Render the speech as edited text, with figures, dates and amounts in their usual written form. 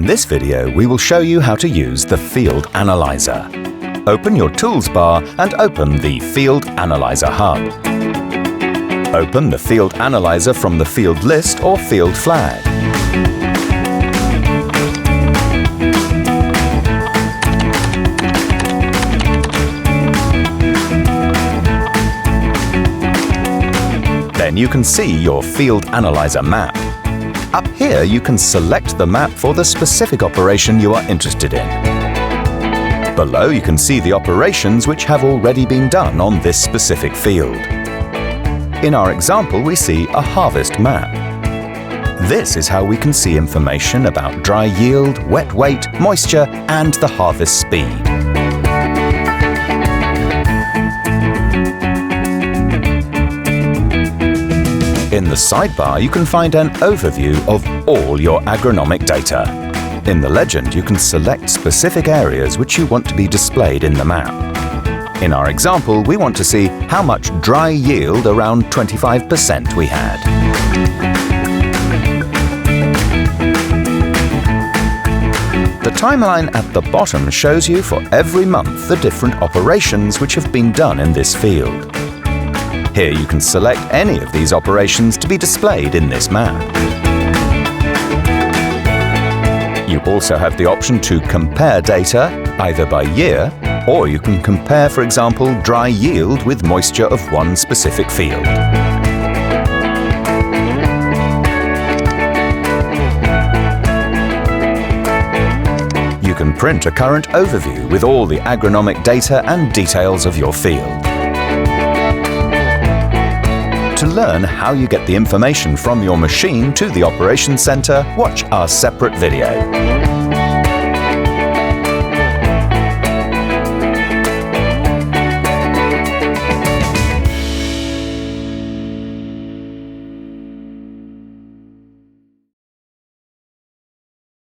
this video, we will show you how to use the Field Analyzer. Open your Tools bar and open the Field Analyzer hub. Open the Field Analyzer from the Field List or Field flag. Then you can see your Field Analyzer map. Up here you can select the map for the specific operation you are interested in. Below you can see the operations which have already been done on this specific field. In our example we see a harvest map. This is how we can see information about dry yield, wet weight, moisture and the harvest speed. In the sidebar, you can find an overview of all your agronomic data. In the legend, you can select specific areas which you want to be displayed in the map. In our example, we want to see how much dry yield, around 25%, we had. The timeline at the bottom shows you for every month the different operations which have been done in this field. Here you can select any of these operations to be displayed in this map. You also have the option to compare data, either by year, or you can compare, for example, dry yield with moisture of one specific field. You can print a current overview with all the agronomic data and details of your field. To learn how you get the information from your machine to the Operations Center, watch our separate video.